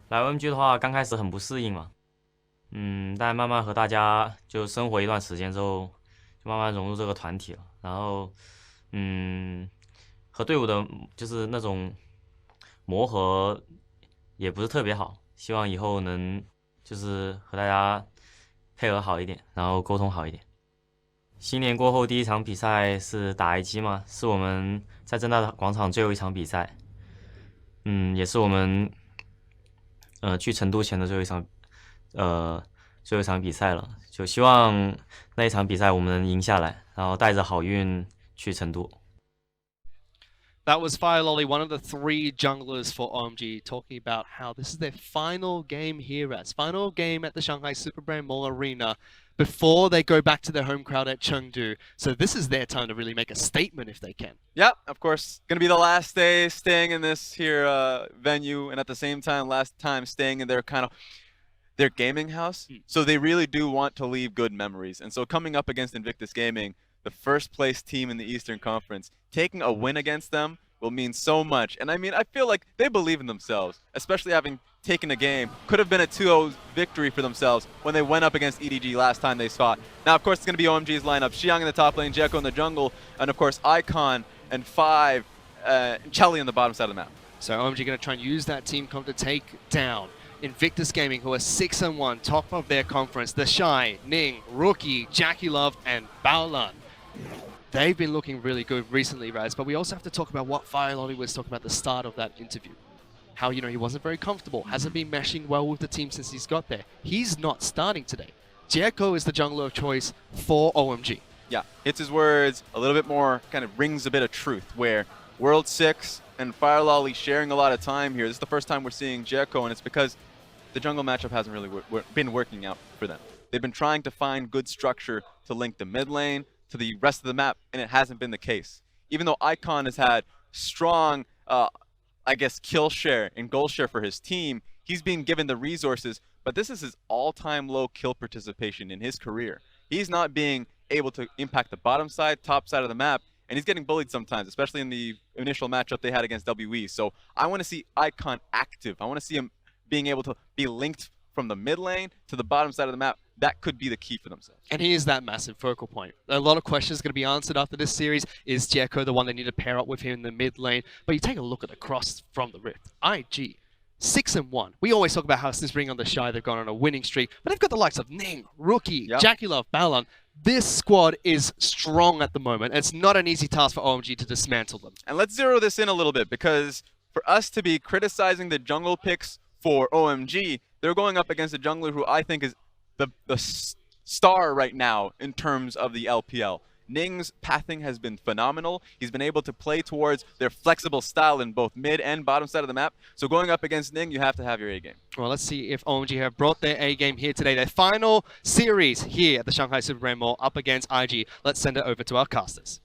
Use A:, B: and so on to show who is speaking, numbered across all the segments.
A: 来 OMG 的话，刚开始很不适应嘛，但慢慢和大家就生活一段时间之后，就慢慢融入这个团体了。然后，嗯，和队伍的就是那种磨合也不是特别好，希望以后能就是和大家配合好一点，然后沟通好一点。新年过后第一场比赛是打 IG 嘛，是我们在正大广场最后一场比赛，也是我们去成都前的呃最后一场比赛了，就希望那一场比赛我们能赢下来，然后带着好运去成都。
B: That was FireLolly, one of the 3 junglers for OMG, talking about how this is their final game here, as final game at the Shanghai Super Brand Mall Arena before they go back to their home crowd at Chengdu. So this is their time to really make a statement if they can.
C: Yeah, of course. Gonna be the last day staying in this here venue, and at the same time, last time staying in their their gaming house. So they really do want to leave good memories. And so coming up against Invictus Gaming, the first place team in the Eastern Conference, taking a win against them will mean so much. And I mean, I feel like they believe in themselves, especially having taken a game. Could have been a 2-0 victory for themselves when they went up against EDG last time they fought. Now, of course, it's going to be OMG's lineup. Xiyang in the top lane, Jiekou in the jungle, and of course, Icon and 5, Chelly on the bottom side of the map.
B: So OMG going to try and use that team comp to take down Invictus Gaming, who are 6-1, top of their conference. TheShy, Ning, Rookie, JackeyLove, and Baolan. They've been looking really good recently, Ryze, but we also have to talk about what FireLolly was talking about at the start of that interview. How, he wasn't very comfortable, hasn't been meshing well with the team since he's got there. He's not starting today. Jiekou is the jungler of choice for OMG.
C: Yeah, it's his words, a little bit more, kind of rings a bit of truth, where World 6 and FireLolly sharing a lot of time here. This is the first time we're seeing Jiekou, and it's because the jungle matchup hasn't really been working out for them. They've been trying to find good structure to link the mid lane to the rest of the map, and it hasn't been the case. Even though Icon has had strong, I guess, kill share and goal share for his team, he's being given the resources, but this is his all-time low kill participation in his career. He's not being able to impact the bottom side, top side of the map, and he's getting bullied sometimes, especially in the initial matchup they had against WE. So I want to see Icon active. I want to see him being able to be linked from the mid lane to the bottom side of the map. That could be the key for themselves.
B: And he is that massive focal point. A lot of questions going to be answered after this series. Is Jiekou the one they need to pair up with him in the mid lane? But you take a look at the cross from the Rift. IG, 6-1. We always talk about how since bringing on TheShy, they've gone on a winning streak. But they've got the likes of Ning, Rookie, JackeyLove, Baolan. This squad is strong at the moment. It's not an easy task for OMG to dismantle them.
C: And let's zero this in a little bit, because for us to be criticizing the jungle picks for OMG, they're going up against a jungler who I think is the star right now in terms of the LPL. Ning's pathing has been phenomenal. He's been able to play towards their flexible style in both mid and bottom side of the map. So going up against Ning, you have to have your A game.
B: Well, let's see if OMG have brought their A game here today. Their final series here at the Shanghai Super Brand Mall up against IG. Let's send it over to our casters.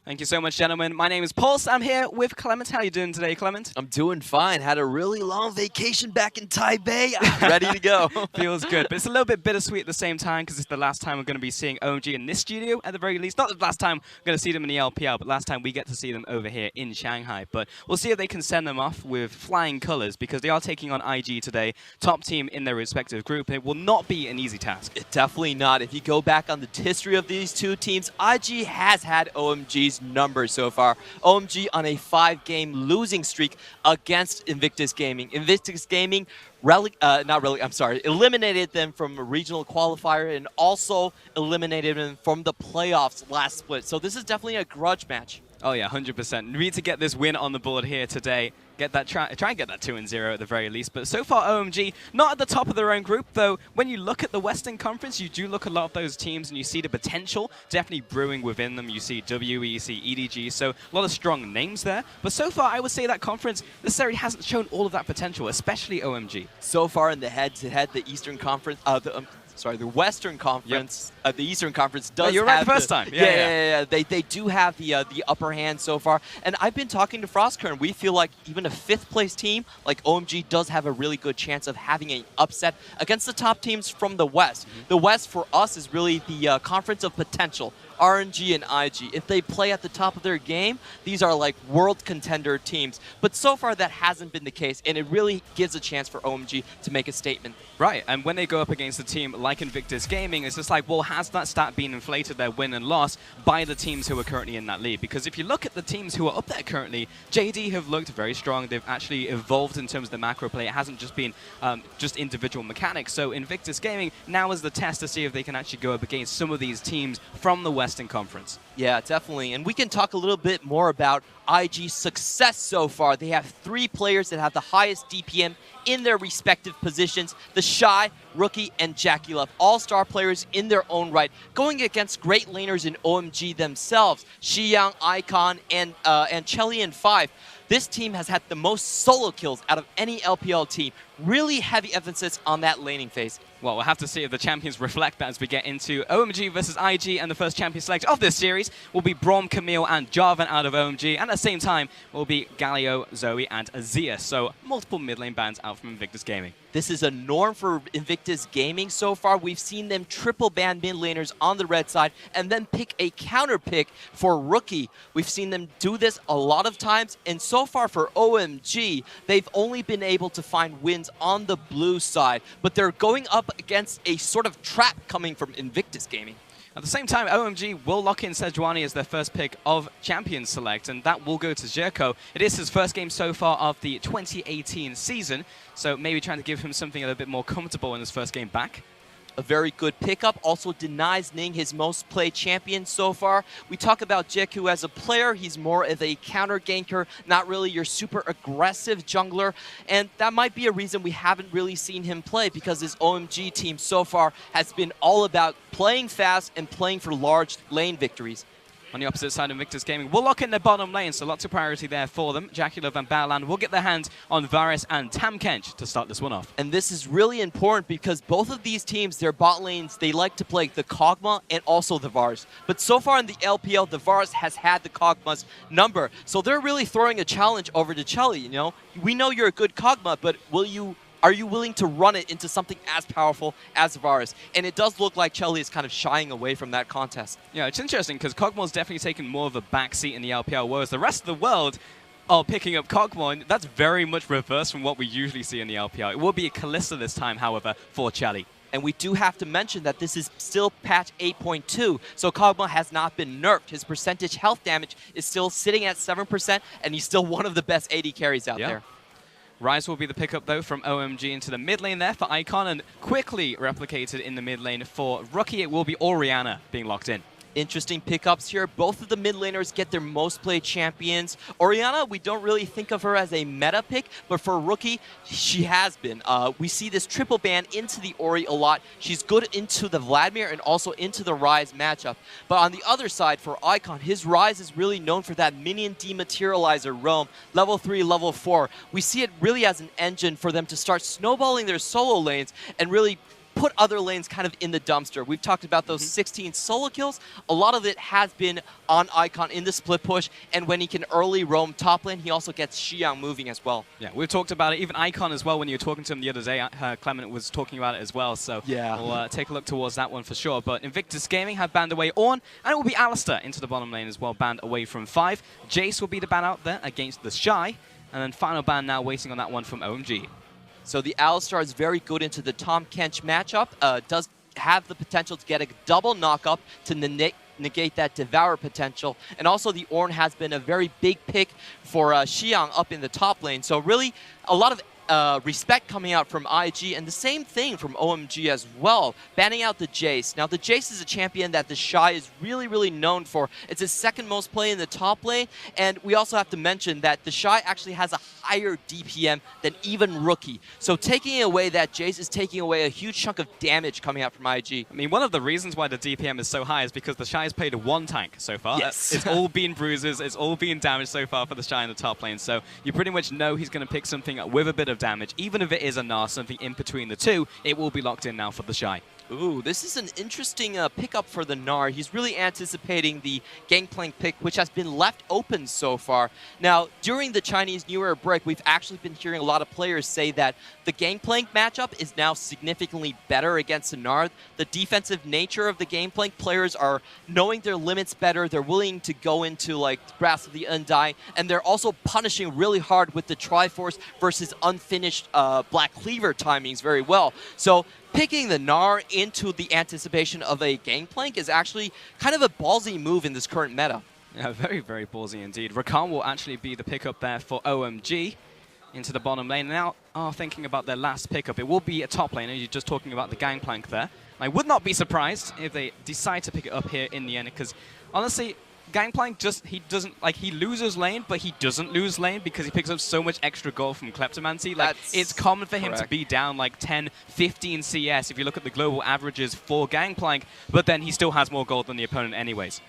D: Thank you so much, gentlemen. My name is Pulse. I'm here with Clement. How are you doing today, Clement?
E: I'm doing fine. Had a really long vacation back in Taipei. I'm ready to go.
D: Feels good. But it's a little bit bittersweet at the same time because it's the last time we're going to be seeing OMG in this studio at the very least. Not the last time we're going to see them in the LPL, but last time we get to see them over here in Shanghai. But we'll see if they can send them off with flying colors because they are taking on IG today, top team in their respective group. It will not be an easy task.
E: Definitely not. If you go back on the history of these two teams, IG has had OMG's numbers so far. OMG on a 5-game losing streak against Invictus Gaming. Invictus Gaming eliminated them from a regional qualifier and also eliminated them from the playoffs last split. So this is definitely a grudge match.
D: Oh yeah, 100%. We need to get this win on the board here today. Try and get that 2-0 at the very least. But so far, OMG not at the top of their own group, though. When you look at the Western Conference, you do look at a lot of those teams, and you see the potential definitely brewing within them. You see WE, you see EDG, so a lot of strong names there. But so far, I would say that conference necessarily hasn't shown all of that potential, especially OMG.
E: So far in the head-to-head, the Eastern Conference, sorry, the Western Conference, the Eastern Conference does
D: you're right
E: have
D: the first time.
E: Yeah. They do have the upper hand so far. And I've been talking to Frostcurrent. We feel like even a 5th place team like OMG does have a really good chance of having an upset against the top teams from the West. The West for us is really the conference of potential. RNG and IG. If they play at the top of their game, these are like world contender teams. But so far that hasn't been the case, and it really gives a chance for OMG to make a statement.
D: Right, and when they go up against a team like Invictus Gaming, it's just like, well, has that stat been inflated, their win and loss, by the teams who are currently in that lead? Because if you look at the teams who are up there currently, JD have looked very strong. They've actually evolved in terms of the macro play. It hasn't just been just individual mechanics. So Invictus Gaming now is the test to see if they can actually go up against some of these teams from the Western Conference.
E: Yeah, definitely. And we can talk a little bit more about IG's success so far. They have 3 players that have the highest DPM in their respective positions. TheShy, Rookie, and JackeyLove. All-star players in their own right. Going against great laners in OMG themselves. Xiyang, Icon, and Chelly in 5. This team has had the most solo kills out of any LPL team. Really heavy emphasis on that laning phase.
D: Well, we'll have to see if the champions reflect that as we get into OMG versus IG, and the first champion select of this series will be Braum, Camille, and Jarvan out of OMG, and at the same time will be Galio, Zoe, and Azir. So multiple mid lane bans out from Invictus Gaming.
E: This is a norm for Invictus Gaming so far. We've seen them triple ban mid laners on the red side and then pick a counter pick for Rookie. We've seen them do this a lot of times, and so far for OMG, they've only been able to find wins on the blue side, but they're going up against a sort of trap coming from Invictus Gaming.
D: At the same time, OMG will lock in Sejuani as their first pick of Champions Select, and that will go to Jiekou. It is his first game so far of the 2018 season, so maybe trying to give him something a little bit more comfortable in his first game back.
E: A very good pickup. Also denies Ning his most played champion so far. We talk about Jiekou as a player. He's more of a counter ganker, not really your super aggressive jungler. And that might be a reason we haven't really seen him play, because his OMG team so far has been all about playing fast and playing for large lane victories.
D: On the opposite side of Invictus Gaming, we'll lock in their bottom lane, so lots of priority there for them. JackeyLove and Baolan will get their hands on Varus and Tahm Kench to start this one off.
E: And this is really important because both of these teams, their bot lanes, they like to play the Kog'Maw and also the Varus. But so far in the LPL, the Varus has had the Kog'Maw's number. So they're really throwing a challenge over to Chelly, you know? We know you're a good Kog'Maw, but are you willing to run it into something as powerful as Varus? And it does look like Chelly is kind of shying away from that contest.
D: Yeah, it's interesting because Kog'Maw's definitely taken more of a backseat in the LPL, whereas the rest of the world are picking up Kog'Maw, and that's very much reverse from what we usually see in the LPL. It will be a Kalista this time, however, for Chelly.
E: And we do have to mention that this is still patch 8.2, so Kog'Maw has not been nerfed. His percentage health damage is still sitting at 7%, and he's still one of the best AD carries out there.
D: Ryze will be the pickup, though, from OMG into the mid lane there for Icon, and quickly replicated in the mid lane for Rookie. It will be Orianna being locked in.
E: Interesting pickups here. Both of the mid laners get their most played champions. Orianna, we don't really think of her as a meta pick, but for Rookie, she has been. We see this triple ban into the Ori a lot. She's good into the Vladimir and also into the Ryze matchup. But on the other side, for Icon, his Ryze is really known for that minion dematerializer roam, level 3, level 4. We see it really as an engine for them to start snowballing their solo lanes and really put other lanes kind of in the dumpster. We've talked about those 16 solo kills. A lot of it has been on Icon in the split push, and when he can early roam top lane, he also gets Xiyang moving as well.
D: Yeah, we've talked about it. Even Icon as well, when you were talking to him the other day, Clement was talking about it as well, so
E: yeah,
D: we'll take a look towards that one for sure. But Invictus Gaming have banned away Ornn, and it will be Alistar into the bottom lane as well, banned away from 5. Jace will be the ban out there against TheShy, and then final ban now waiting on that one from OMG.
E: So the Alistar is very good into the Tahm Kench matchup. Does have the potential to get a double knock-up to negate that Devour potential. And also the Ornn has been a very big pick for Xiyang up in the top lane. So really a lot of respect coming out from IG, and the same thing from OMG as well, banning out the Jace. Now the Jace is a champion that TheShy is really, really known for. It's his second most play in the top lane, and we also have to mention that TheShy actually has a higher DPM than even Rookie. So taking away that Jace is taking away a huge chunk of damage coming out from IG.
D: I mean, one of the reasons why the DPM is so high is because TheShy has played one tank so far.
E: Yes.
D: It's all been bruises, it's all been damage so far for TheShy in the top lane, so you pretty much know he's going to pick something with a bit of damage. Even if it is a Gnar, something in between the two, it will be locked in now for TheShy.
E: Ooh, this is an interesting pickup for the Gnar. He's really anticipating the Gangplank pick, which has been left open so far. Now, during the Chinese New Year break, we've actually been hearing a lot of players say that the Gangplank matchup is now significantly better against the Gnar. The defensive nature of the Gangplank players are knowing their limits better. They're willing to go into like Wrath of the Undying, and they're also punishing really hard with the Triforce versus unfinished Black Cleaver timings very well. So picking the Gnar into the anticipation of a Gangplank is actually kind of a ballsy move in this current meta.
D: Yeah, very, very ballsy indeed. Rakan will actually be the pickup there for OMG into the bottom lane. Now, thinking about their last pickup, it will be a top laner. You're just talking about the Gangplank there. I would not be surprised if they decide to pick it up here in the end, because honestly, Gangplank he loses lane, but he doesn't lose lane because he picks up so much extra gold from Kleptomancy. Like, it's common for him to be down like 10, 15 CS if you look at the global averages for Gangplank, but then he still has more gold than the opponent anyways.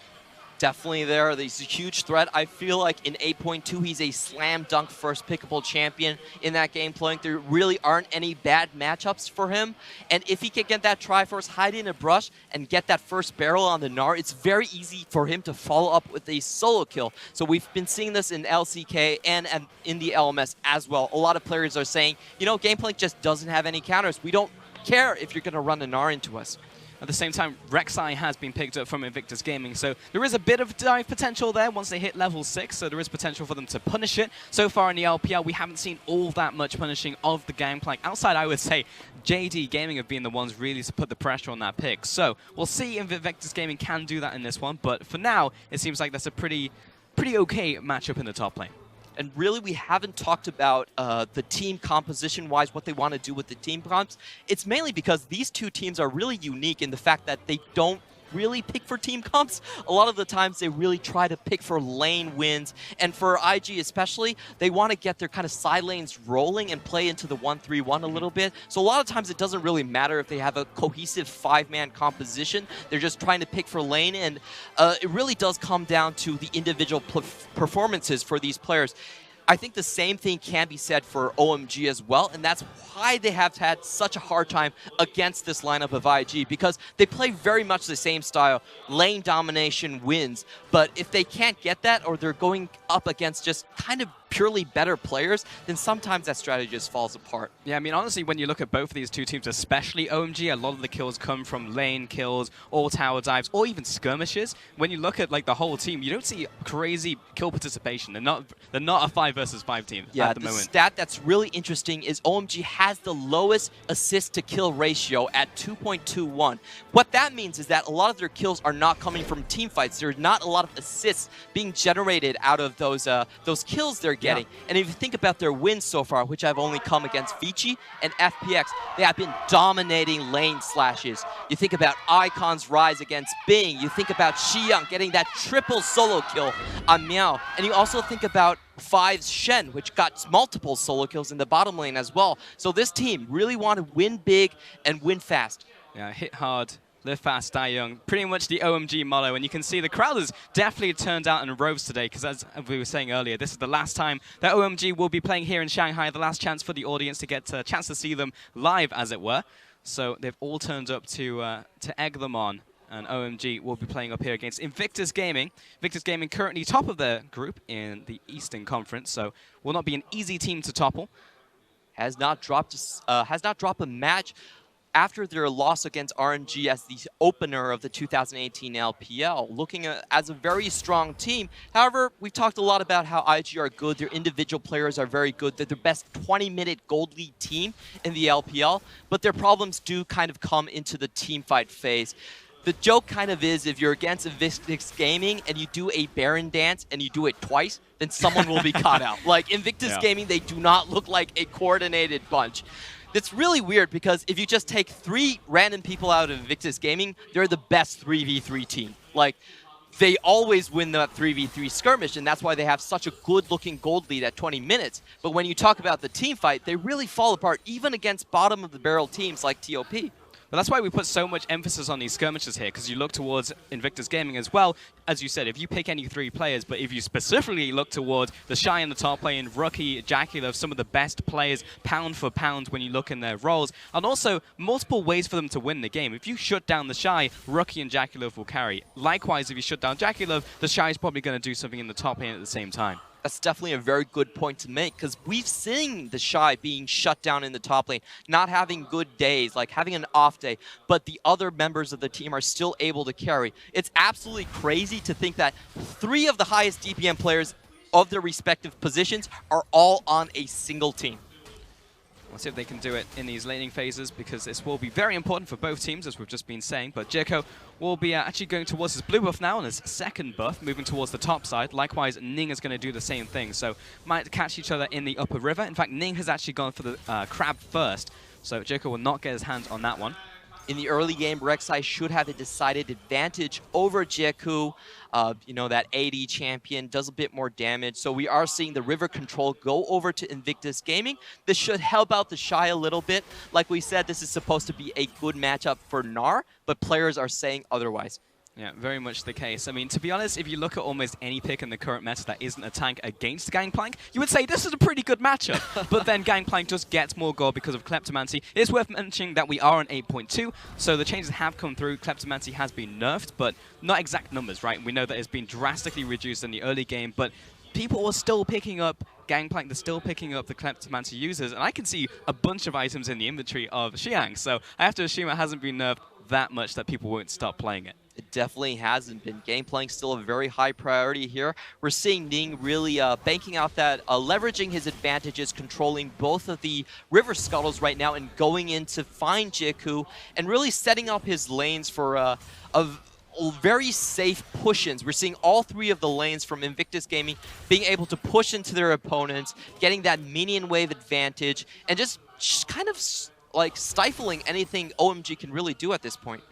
E: Definitely there. He's a huge threat. I feel like in 8.2, he's a slam dunk first pickable champion in that Gangplank. There really aren't any bad matchups for him. And if he can get that Triforce, hide in a brush, and get that first barrel on the Gnar, it's very easy for him to follow up with a solo kill. So we've been seeing this in LCK and in the LMS as well. A lot of players are saying, you know, Gangplank just doesn't have any counters. We don't care if you're going to run a Gnar into us.
D: At the same time, Rek'Sai has been picked up from Invictus Gaming, so there is a bit of dive potential there once they hit level 6, so there is potential for them to punish it. So far in the LPL, we haven't seen all that much punishing of the Gangplank. Outside, I would say, JD Gaming have been the ones really to put the pressure on that pick. So we'll see if Invictus Gaming can do that in this one, but for now, it seems like that's a pretty okay matchup in the top lane.
E: And really, we haven't talked about the team composition-wise, what they want to do with the team comps. It's mainly because these two teams are really unique in the fact that they don't really pick for team comps. A lot of the times they really try to pick for lane wins, and for IG especially, they want to get their kind of side lanes rolling and play into the 1-3-1 a little bit. So a lot of times it doesn't really matter if they have a cohesive 5-man composition. They're just trying to pick for lane, and it really does come down to the individual performances for these players. I think the same thing can be said for OMG as well, and that's why they have had such a hard time against this lineup of IG, because they play very much the same style. Lane domination wins, but if they can't get that, or they're going up against just kind of purely better players, then sometimes that strategy just falls apart.
D: Yeah, I mean, honestly, when you look at both of these two teams, especially OMG, a lot of the kills come from lane kills, or tower dives, or even skirmishes. When you look at like the whole team, you don't see crazy kill participation. They're not a 5 versus 5 team at the moment.
E: The stat that's really interesting is OMG has the lowest assist to kill ratio at 2.21. What that means is that a lot of their kills are not coming from team fights. There's not a lot of assists being generated out of those kills they're getting. Yeah. And if you think about their wins so far, which have only come against Vici and FPX, they have been dominating lane slashes. You think about Icon's Ryze against Bing. You think about Xiyang getting that triple solo kill on Meow. And you also think about 5's Shen, which got multiple solo kills in the bottom lane as well. So this team really want to win big and win fast.
D: Yeah, hit hard, live fast, die young. Pretty much the OMG motto, and you can see the crowd has definitely turned out in rows today, because as we were saying earlier, this is the last time that OMG will be playing here in Shanghai, the last chance for the audience to get a chance to see them live, as it were. So they've all turned up to egg them on, and OMG will be playing up here against Invictus Gaming. Invictus Gaming currently top of their group in the Eastern Conference, so will not be an easy team to topple.
E: Has not dropped a match after their loss against RNG as the opener of the 2018 LPL, looking as a very strong team. However, we've talked a lot about how IG are good. Their individual players are very good. They're the best 20-minute gold league team in the LPL, but their problems do kind of come into the team fight phase. The joke kind of is, if you're against Invictus Gaming and you do a Baron dance and you do it twice, then someone will be caught out. Like Invictus Gaming, they do not look like a coordinated bunch. It's really weird because if you just take 3 random people out of Invictus Gaming, they're the best 3v3 team. Like, they always win that 3v3 skirmish, and that's why they have such a good-looking gold lead at 20 minutes. But when you talk about the team fight, they really fall apart, even against bottom-of-the-barrel teams like TOP.
D: But that's why we put so much emphasis on these skirmishes here, because you look towards Invictus Gaming as well. As you said, if you pick any 3 players, but if you specifically look towards TheShy in the top lane, Rookie, JackeyLove, some of the best players pound for pound when you look in their roles, and also multiple ways for them to win the game. If you shut down TheShy, Rookie and JackeyLove will carry. Likewise, if you shut down JackeyLove, TheShy is probably going to do something in the top lane at the same time.
E: That's definitely a very good point to make, because we've seen TheShy being shut down in the top lane, not having good days, like having an off day, but the other members of the team are still able to carry. It's absolutely crazy to think that 3 of the highest DPM players of their respective positions are all on a single team.
D: We'll see if they can do it in these laning phases, because this will be very important for both teams, as we've just been saying. But Jiekou will be actually going towards his blue buff now, and his second buff, moving towards the top side. Likewise, Ning is going to do the same thing, so might catch each other in the upper river. In fact, Ning has actually gone for the crab first, so Jiekou will not get his hands on that one.
E: In the early game, Rek'Sai should have a decided advantage over Jiekou. You know, that AD champion does a bit more damage. So we are seeing the river control go over to Invictus Gaming. This should help out TheShy a little bit. Like we said, this is supposed to be a good matchup for Gnar, but players are saying otherwise.
D: Yeah, very much the case. I mean, to be honest, if you look at almost any pick in the current meta that isn't a tank against Gangplank, you would say this is a pretty good matchup. But then Gangplank just gets more gold because of Kleptomancy. It's worth mentioning that we are on 8.2, so the changes have come through. Kleptomancy has been nerfed, but not exact numbers, right? We know that it's been drastically reduced in the early game, but people are still picking up Gangplank, they're still picking up the Kleptomancy users, and I can see a bunch of items in the inventory of Xiyang, so I have to assume it hasn't been nerfed that much that people won't stop playing it.
E: It definitely hasn't been. Gangplank still a very high priority here. We're seeing Ning really banking out that, leveraging his advantages, controlling both of the river scuttles right now and going in to find Jiekou and really setting up his lanes for very safe push-ins. We're seeing all 3 of the lanes from Invictus Gaming being able to push into their opponents, getting that minion wave advantage, and just kind of like stifling anything OMG can really do at this point.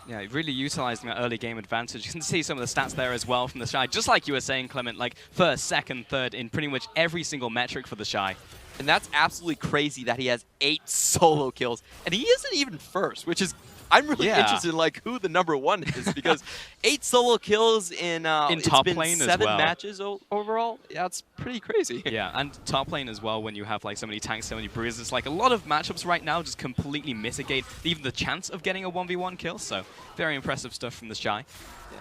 D: Yeah, really utilizing that early game advantage. You can see some of the stats there as well from TheShy. Just like you were saying, Clement, like first, second, third in pretty much every single metric for TheShy.
E: And that's absolutely crazy that he has 8 solo kills. And he isn't even first, which is... I'm really interested in like who the #1 is, because 8 solo kills in
D: top lane
E: 7
D: as well.
E: matches overall. Yeah, it's pretty crazy.
D: Yeah, and top lane as well, when you have like so many tanks, so many bruisers. Like a lot of matchups right now just completely mitigate even the chance of getting a 1v1 kill. So very impressive stuff from TheShy.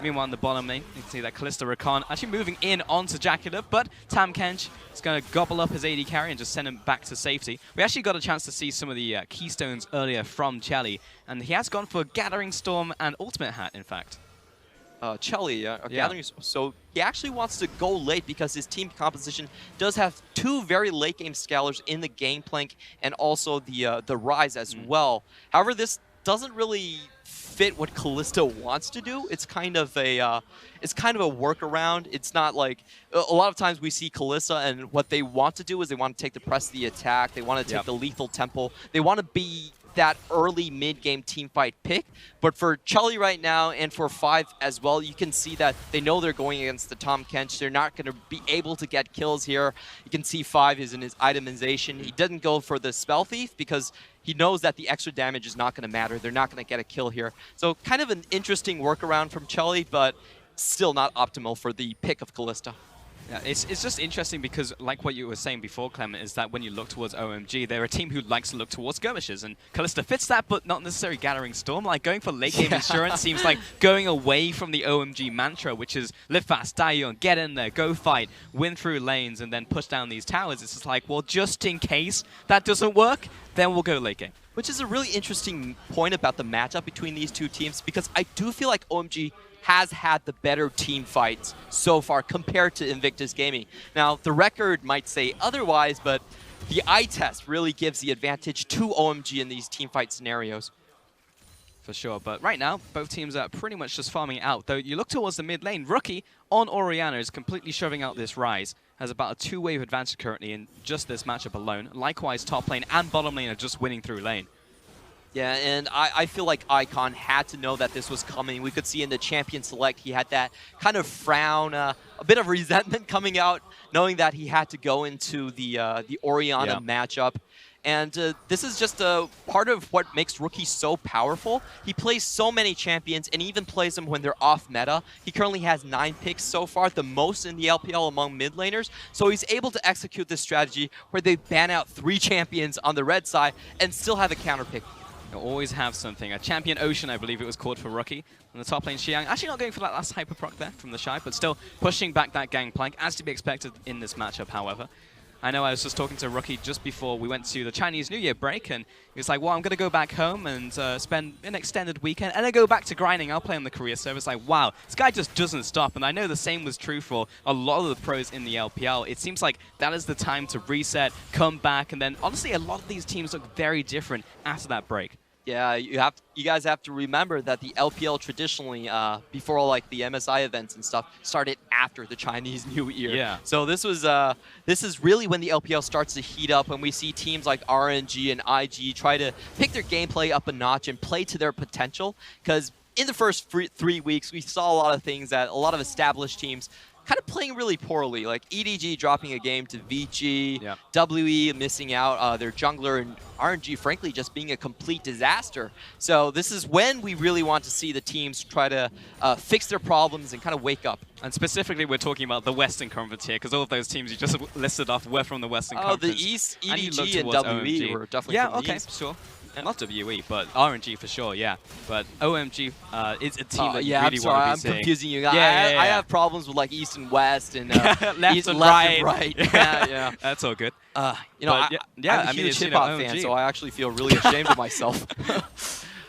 D: Meanwhile, in the bottom lane, you can see that Kalista Rakan actually moving in onto JackeyLove, but Tahm Kench is going to gobble up his AD carry and just send him back to safety. We actually got a chance to see some of the keystones earlier from Chelly, and he has gone for Gathering Storm and Ultimate Hat, in fact.
E: Chelly, Gathering. So he actually wants to go late because his team composition does have 2 very late game scalers in the Gangplank and also the Ryze as well. However, this doesn't really fit what Kalista wants to do. It's kind of a workaround. It's not like a lot of times we see Kalista and what they want to do is they want to take the press of the attack. They want to take the lethal tempo. They want to be that early mid-game teamfight pick. But for Chelly right now and for 5 as well, you can see that they know they're going against the Tahm Kench. They're not going to be able to get kills here. You can see 5 is in his itemization. He doesn't go for the Spell Thief because he knows that the extra damage is not going to matter. They're not going to get a kill here. So kind of an interesting workaround from Chelly, but still not optimal for the pick of Kalista.
D: Yeah, it's just interesting because, like what you were saying before, Clement, is that when you look towards OMG, they're a team who likes to look towards skirmishes, and Kalista fits that, but not necessarily Gathering Storm. Like, going for late-game insurance seems like going away from the OMG mantra, which is live fast, die young, get in there, go fight, win through lanes, and then push down these towers. It's just like, well, just in case that doesn't work, then we'll go late game.
E: Which is a really interesting point about the matchup between these 2 teams, because I do feel like OMG has had the better team fights so far compared to Invictus Gaming. Now, the record might say otherwise, but the eye test really gives the advantage to OMG in these team fight scenarios.
D: For sure, but right now, both teams are pretty much just farming it out. Though you look towards the mid lane, Rookie on Orianna is completely shoving out this Ryze. Has about a 2-wave advantage currently in just this matchup alone. Likewise, top lane and bottom lane are just winning through lane.
E: Yeah, and I feel like Icon had to know that this was coming. We could see in the Champion Select, he had that kind of frown, a bit of resentment coming out, knowing that he had to go into the Orianna matchup. And this is just a part of what makes Rookie so powerful. He plays so many champions and even plays them when they're off meta. He currently has 9 picks so far, the most in the LPL among mid laners. So he's able to execute this strategy where they ban out 3 champions on the red side and still have a counter pick.
D: They'll always have something. A Champion Ocean, I believe it was called for Rookie. On the top lane, Xiyang actually not going for that last hyper proc there from TheShy, but still pushing back that Gangplank, as to be expected in this matchup, however. I know I was just talking to Rookie just before we went to the Chinese New Year break, and he was like, well, I'm going to go back home and spend an extended weekend, and then go back to grinding. I'll play on the career service. Like, wow, this guy just doesn't stop. And I know the same was true for a lot of the pros in the LPL. It seems like that is the time to reset, come back, and then honestly, a lot of these teams look very different after that break.
E: Yeah, you guys have to remember that the LPL traditionally, before like the MSI events and stuff, started after the Chinese New Year.
D: Yeah.
E: So this is really when the LPL starts to heat up, when we see teams like RNG and IG try to pick their gameplay up a notch and play to their potential. Because in the first 3 weeks, we saw a lot of things that a lot of established teams kind of playing really poorly, like EDG dropping a game to Vici,
D: yeah.
E: WE missing out, their jungler, and RNG frankly just being a complete disaster. So this is when we really want to see the teams try to fix their problems and kind of wake up.
D: And specifically, we're talking about the Western Conference here, because all of those teams you just listed off were from the Western Conference.
E: Oh, the East, EDG and WE were definitely from the East.
D: Sure. Not WE, but RNG for sure, yeah. But OMG is a team that you
E: yeah,
D: really
E: I'm sorry,
D: want to be
E: I'm
D: seeing.
E: confusing you.
D: Yeah,
E: I have problems with like East and West and
D: left,
E: East,
D: and
E: left
D: right.
E: and right. Yeah.
D: That's all good.
E: You know, I'm a
D: mean,
E: huge
D: it's,
E: hip-hop
D: OMG.
E: fan, so I actually feel really ashamed of myself.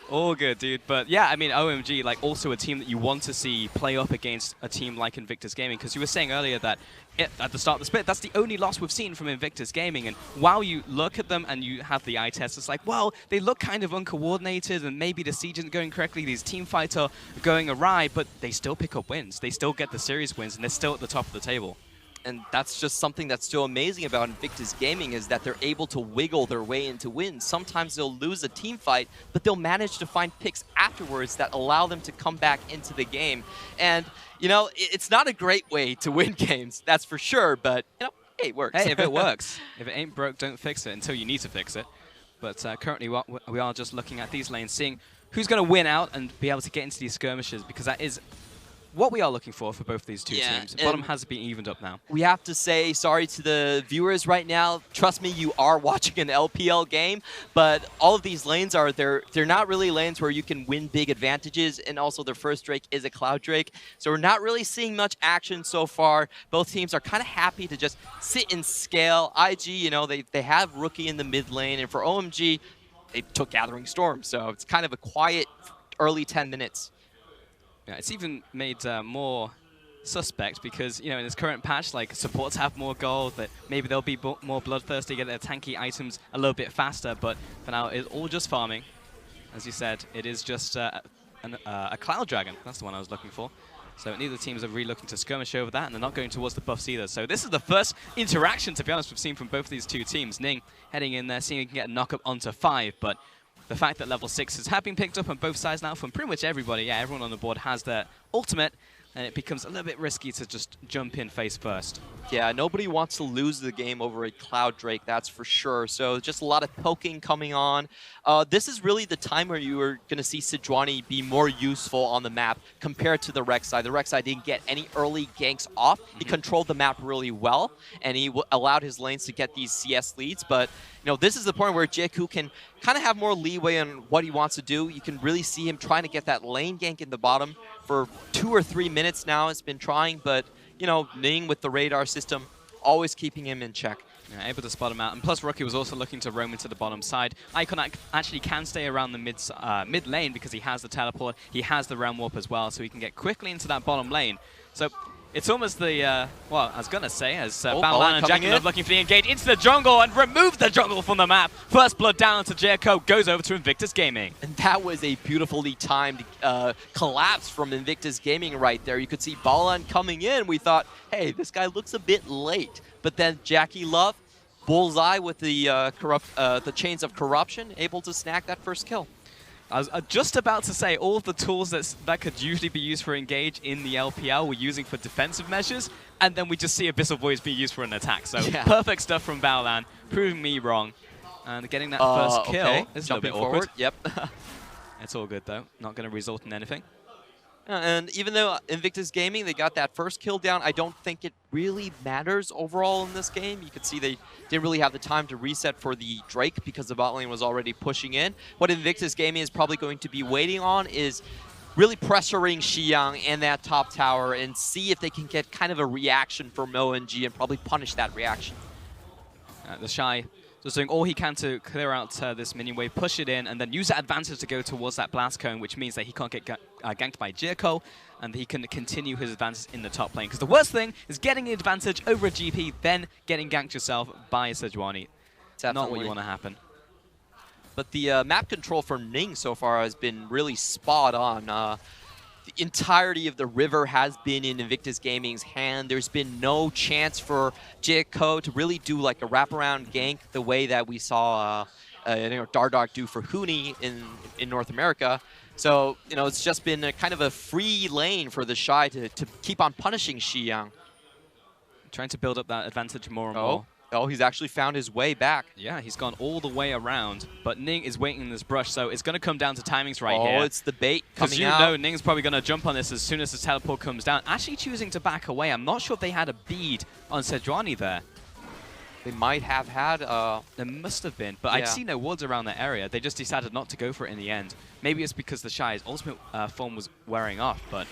D: All good, dude. But yeah, I mean, OMG, like, also a team that you want to see play up against a team like Invictus Gaming, because you were saying earlier that at the start of the split, that's the only loss we've seen from Invictus Gaming. And while you look at them and you have the eye test, it's like, well, they look kind of uncoordinated, and maybe the siege isn't going correctly, these team fights are going awry, but they still pick up wins. They still get the series wins, and they're still at the top of the table.
E: And that's just something that's so amazing about Invictus Gaming, is that they're able to wiggle their way into wins. Sometimes they'll lose a team fight, but they'll manage to find picks afterwards that allow them to come back into the game. And, you know, it's not a great way to win games, that's for sure, but, you know, hey, it works.
D: Hey, if it works. If it ain't broke, don't fix it until you need to fix it. But currently, we are just looking at these lanes, seeing who's going to win out and be able to get into these skirmishes, because that is what we are looking for both these two teams. Bottom has been evened up now.
E: We have to say sorry to the viewers right now. Trust me, you are watching an LPL game, but all of these lanes are, they're not really lanes where you can win big advantages, and also their first Drake is a Cloud Drake. So we're not really seeing much action so far. Both teams are kind of happy to just sit and scale. IG, you know, they have Rookie in the mid lane, and for OMG, they took Gathering Storm. So it's kind of a quiet early 10 minutes.
D: Yeah, it's even made more suspect because, you know, in this current patch, like, supports have more gold, that maybe they'll be more bloodthirsty, get their tanky items a little bit faster, but for now, it's all just farming. As you said, it is just a Cloud Dragon. That's the one I was looking for. So neither teams are really looking to skirmish over that, and they're not going towards the buffs either. So this is the first interaction, to be honest, we've seen from both of these two teams. Ning heading in there, seeing if he can get a knock-up onto 5, but the fact that level 6s have been picked up on both sides now from pretty much everybody. Yeah, everyone on the board has their ultimate, and it becomes a little bit risky to just jump in face first.
E: Yeah, nobody wants to lose the game over a Cloud Drake, that's for sure. So just a lot of poking coming on. This is really the time where you are going to see Sejuani be more useful on the map compared to the Rek'Sai. The Rek'Sai didn't get any early ganks off. He controlled the map really well, and he allowed his lanes to get these CS leads. But, you know, this is the point where Jiekou can kind of have more leeway on what he wants to do. You can really see him trying to get that lane gank in the bottom for 2 or 3 minutes now. It's been trying, but, you know, Ning with the radar system, always keeping him in check.
D: Yeah, able to spot him out. And plus, Rookie was also looking to roam into the bottom side. Icon actually can stay around the mid lane because he has the teleport. He has the realm warp as well, so he can get quickly into that bottom lane. So it's almost the, well, I was going to say, as Baolan and JackeyLove looking for the engage into the jungle and remove the jungle from the map. First blood down to Jiekou, goes over to Invictus Gaming.
E: And that was a beautifully timed collapse from Invictus Gaming right there. You could see Baolan coming in. We thought, hey, this guy looks a bit late. But then JackeyLove, bullseye with the chains of corruption, able to snag that first kill.
D: I was just about to say all of the tools that could usually be used for engage in the LPL we're using for defensive measures, and then we just see Abyssal Voids being used for an attack. So perfect stuff from Baolan, proving me wrong. And getting that first kill
E: okay.
D: is
E: Jumping
D: a little bit awkward.
E: forward. Yep.
D: It's all good though. Not going to result in anything.
E: And even though Invictus Gaming, they got that first kill down, I don't think it really matters overall in this game. You could see they didn't really have the time to reset for the Drake because the bot lane was already pushing in. What Invictus Gaming is probably going to be waiting on is really pressuring Xiyang and that top tower and see if they can get kind of a reaction from OMG and probably punish that reaction.
D: TheShy just doing all he can to clear out this minion wave, push it in, and then use that advantage to go towards that blast cone, which means that he can't get ganked by Jiekou, and he can continue his advantage in the top lane. Because the worst thing is getting the advantage over a GP, then getting ganked yourself by Sejuani. Not what you want to happen.
E: But the map control for Ning so far has been really spot on. The entirety of the river has been in Invictus Gaming's hand. There's been no chance for Jiekou to really do like a wraparound gank the way that we saw Dardark do for Huni in North America. So, it's just been a kind of a free lane for TheShy to keep on punishing Xiyang.
D: Trying to build up that advantage more and more.
E: Oh, he's actually found his way back.
D: Yeah, he's gone all the way around, but Ning is waiting in this brush, so it's going to come down to timings right here.
E: Oh, it's the bait coming out.
D: Because you know Ning's probably going to jump on this as soon as the teleport comes down. Actually choosing to back away. I'm not sure if they had a bead on Sejuani there.
E: They might have had.
D: There must have been, but I'd see no wards around that area. They just decided not to go for it in the end. Maybe it's because TheShy's ultimate form was wearing off, but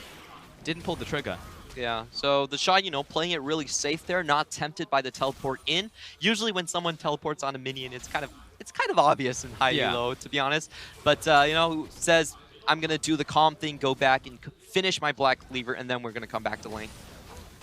D: didn't pull the trigger.
E: Yeah, so TheShy, playing it really safe there, not tempted by the teleport in. Usually when someone teleports on a minion, it's kind of obvious in high elo, to be honest. But, says, I'm going to do the calm thing, go back and finish my Black Cleaver, and then we're going to come back to lane.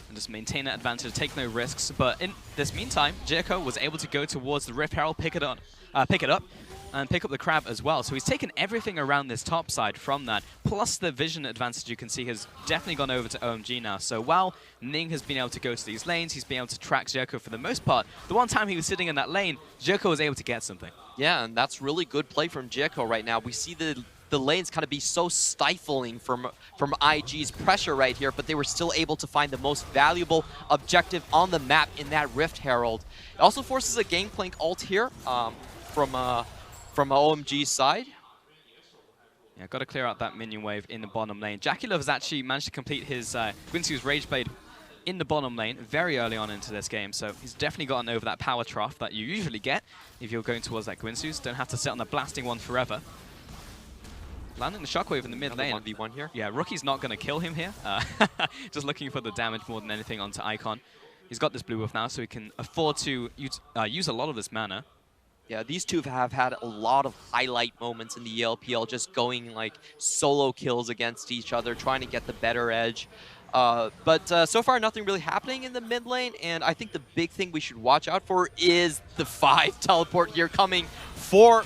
D: And just maintain that advantage, take no risks. But in this meantime, Jiekou was able to go towards the Rift Herald, pick it up, and pick up the crab as well. So he's taken everything around this top side from that, plus the vision advantage you can see has definitely gone over to OMG now. So while Ning has been able to go to these lanes, he's been able to track Jiekou for the most part. The one time he was sitting in that lane, Jiekou was able to get something.
E: Yeah, and that's really good play from Jiekou right now. We see the lanes kind of be so stifling from IG's pressure right here, but they were still able to find the most valuable objective on the map in that Rift Herald. It also forces a Gangplank ult here from OMG's side.
D: Yeah, got to clear out that minion wave in the bottom lane. JackeyLove has actually managed to complete his Guinsoo's Rage Blade in the bottom lane very early on into this game, so he's definitely gotten over that power trough that you usually get if you're going towards that Guinsoo's. Don't have to sit on the blasting one forever. Landing the shockwave in the mid lane.
E: 1v1 here.
D: Yeah, Rookie's not going to kill him here. Just looking for the damage more than anything onto Icon. He's got this blue buff now, so he can afford to use a lot of this mana.
E: Yeah, these two have had a lot of highlight moments in the LPL, just going like solo kills against each other, trying to get the better edge. But so far, nothing really happening in the mid lane, and I think the big thing we should watch out for is the 5 teleport here coming for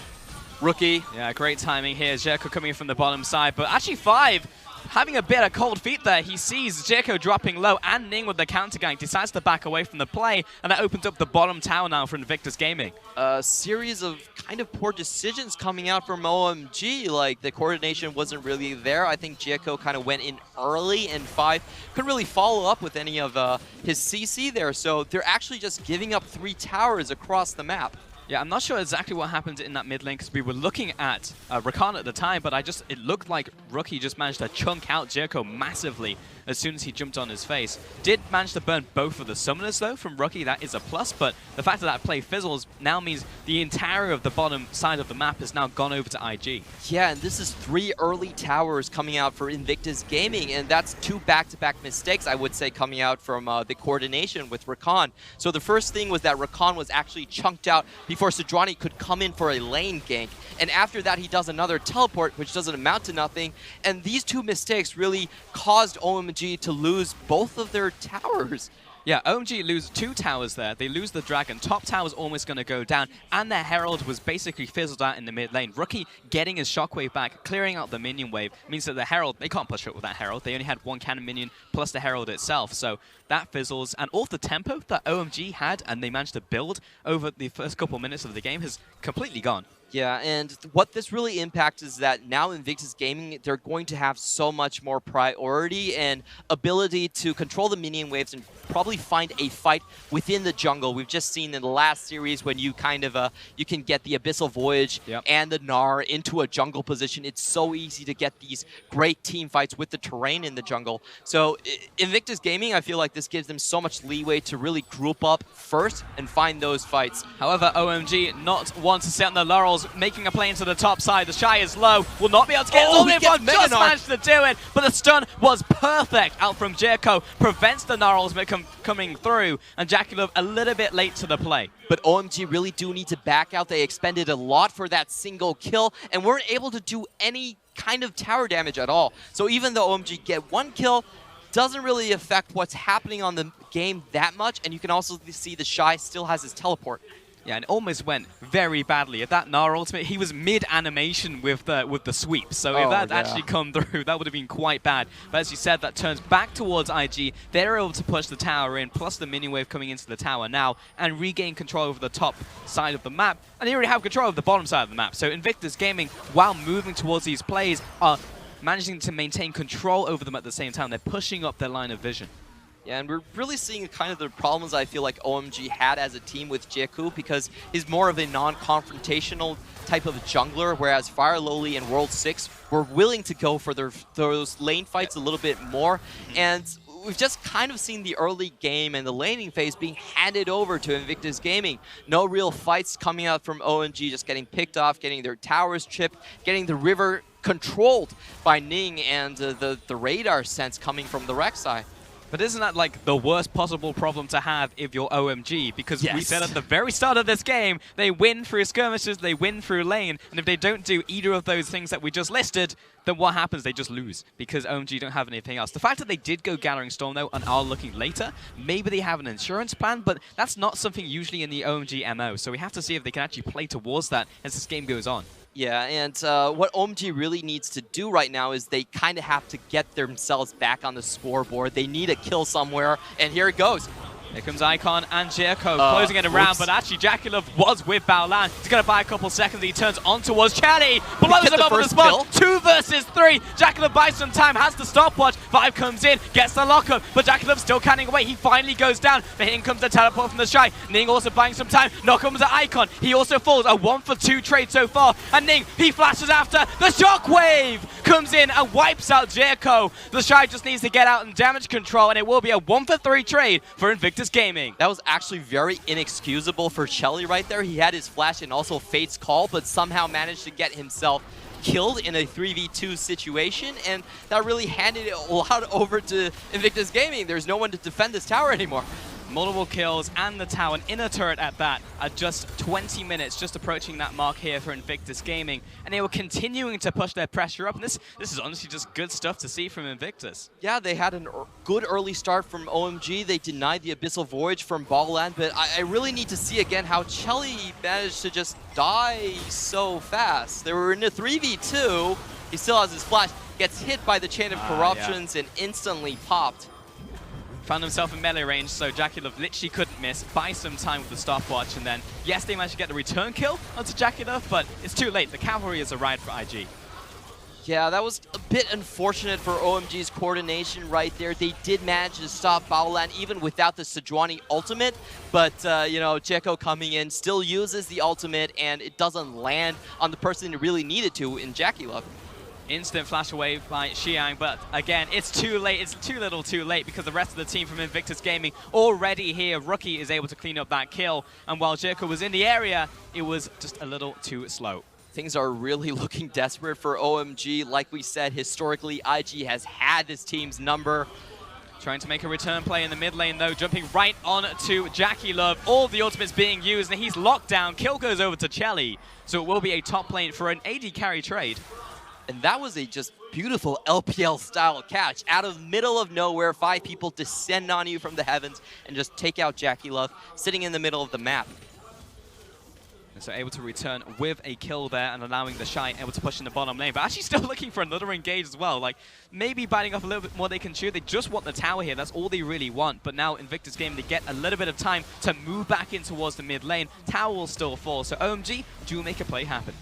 E: Rookie.
D: Yeah, great timing here. Jiekou coming in from the bottom side, but actually 5 having a bit of cold feet there. He sees Jiekou dropping low and Ning with the counter gank, decides to back away from the play, and that opens up the bottom tower now for Invictus Gaming.
E: A series of kind of poor decisions coming out from OMG. Like, the coordination wasn't really there. I think Jiekou kind of went in early, and 5 couldn't really follow up with any of his CC there. So they're actually just giving up 3 towers across the map.
D: Yeah, I'm not sure exactly what happened in that mid lane because we were looking at Rakan at the time, but it looked like Rookie just managed to chunk out Jiekou massively as soon as he jumped on his face. Did manage to burn both of the summoners though from Rookie, that is a plus, but the fact that play fizzles now means the entirety of the bottom side of the map has now gone over to IG.
E: Yeah, and this is 3 early towers coming out for Invictus Gaming, and that's 2 back-to-back mistakes, I would say, coming out from the coordination with Rakan. So the first thing was that Rakan was actually chunked out before Sejuani could come in for a lane gank. And after that, he does another teleport, which doesn't amount to nothing. And these 2 mistakes really caused OMG to lose both of their towers.
D: Yeah, OMG lose 2 towers there. They lose the Dragon. Top tower's almost going to go down. And their Herald was basically fizzled out in the mid lane. Rookie getting his Shockwave back, clearing out the minion wave, means that the Herald, they can't push it with that Herald. They only had 1 cannon minion plus the Herald itself. So that fizzles. And all the tempo that OMG had and they managed to build over the first couple minutes of the game has completely gone.
E: Yeah, and what this really impacts is that now Invictus Gaming, they're going to have so much more priority and ability to control the minion waves and probably find a fight within the jungle. We've just seen in the last series when you kind of you can get the Abyssal Voyage and the Gnar into a jungle position. It's so easy to get these great team fights with the terrain in the jungle. So Invictus Gaming, I feel like this gives them so much leeway to really group up first and find those fights.
D: However, OMG not one to sit on the laurels, making a play into the top side. TheShy is low, will not be able to get all the info, just managed to do it, but the stun was perfect out from Jiekou, prevents the Gnarls coming through, and JackeyLove a little bit late to the play.
E: But OMG really do need to back out. They expended a lot for that single kill and weren't able to do any kind of tower damage at all. So even though OMG get one kill, doesn't really affect what's happening on the game that much, and you can also see TheShy still has his teleport.
D: Yeah, and it almost went very badly. At that Gnar ultimate, he was mid-animation with the sweep. So if that actually come through, that would have been quite bad. But as you said, that turns back towards IG. They're able to push the tower in, plus the minion wave coming into the tower now, and regain control over the top side of the map. And they already have control of the bottom side of the map. So Invictus Gaming, while moving towards these plays, are managing to maintain control over them at the same time. They're pushing up their line of vision.
E: Yeah, and we're really seeing kind of the problems I feel like OMG had as a team with Jiekou, because he's more of a non-confrontational type of jungler, whereas Fire Lowly and World 6 were willing to go for those lane fights a little bit more. And we've just kind of seen the early game and the laning phase being handed over to Invictus Gaming. No real fights coming out from OMG, just getting picked off, getting their towers chipped, getting the river controlled by Ning, and the radar sense coming from the Rek'Sai.
D: But isn't that like the worst possible problem to have if you're OMG? Because we said at the very start of this game, they win through skirmishes, they win through lane, and if they don't do either of those things that we just listed, then what happens? They just lose, because OMG don't have anything else. The fact that they did go Gathering Storm, though, and are looking later, maybe they have an insurance plan, but that's not something usually in the OMG MO, so we have to see if they can actually play towards that as this game goes on.
E: Yeah, and what OMG really needs to do right now is they kind of have to get themselves back on the scoreboard. They need a kill somewhere, and here it goes.
D: Here comes Icon and Jiekou closing it around, but actually JackeyLove was with Baolan. He's going to buy a couple seconds. He turns on towards Chelly. Blows him up on the spot. 2 versus 3. JackeyLove buys some time, has the stopwatch. 5 comes in, gets the lockup, but JackeyLove still canning away. He finally goes down. But in comes the teleport from TheShy. Ning also buying some time. Knock comes the Icon. He also falls. A 1-for-2 trade so far. And Ning, he flashes after. The shockwave comes in and wipes out Jiekou. TheShy just needs to get out in damage control, and it will be a 1-for-3 trade for Invictus Gaming.
E: That was actually very inexcusable for Chelly right there. He had his flash and also Fate's Call, but somehow managed to get himself killed in a 3v2 situation, and that really handed it a lot over to Invictus Gaming. There's no one to defend this tower anymore.
D: Multiple kills and the tower, an inner turret at that, at just 20 minutes, just approaching that mark here for Invictus Gaming. And they were continuing to push their pressure up, and this is honestly just good stuff to see from Invictus.
E: Yeah, they had a good early start from OMG. They denied the Abyssal Voyage from Baolan, but I really need to see again how Chelly managed to just die so fast. They were in a 3v2. He still has his flash, gets hit by the Chain of Corruptions and instantly popped.
D: Found himself in melee range, so JackeyLove literally couldn't miss. Buy some time with the stopwatch, and then, yes, they managed to get the return kill onto JackeyLove, but it's too late. The cavalry has arrived for IG.
E: Yeah, that was a bit unfortunate for OMG's coordination right there. They did manage to stop Baolan even without the Sejuani ultimate, but, you know, Jiekou coming in still uses the ultimate, and it doesn't land on the person it really needed to in JackeyLove.
D: Instant flash away by Xiyang, but again, it's too late. It's too little too late, because the rest of the team from Invictus Gaming already here. Rookie is able to clean up that kill, and while Jiekou was in the area, it was just a little too slow.
E: Things are really looking desperate for OMG. Like we said, historically, IG has had this team's number.
D: Trying to make a return play in the mid lane, though, jumping right on to JackeyLove. All the ultimates being used, and he's locked down. Kill goes over to Chelly, so it will be a top lane for an AD carry trade.
E: And that was a just beautiful LPL style catch. Out of middle of nowhere, 5 people descend on you from the heavens and just take out JackeyLove, sitting in the middle of the map.
D: And so able to return with a kill there and allowing TheShy able to push in the bottom lane. But actually still looking for another engage as well. Like, maybe biting off a little bit more they can chew. They just want the tower here. That's all they really want. But now Invictus Gaming, they get a little bit of time to move back in towards the mid lane. Tower will still fall. So OMG do make a play happen.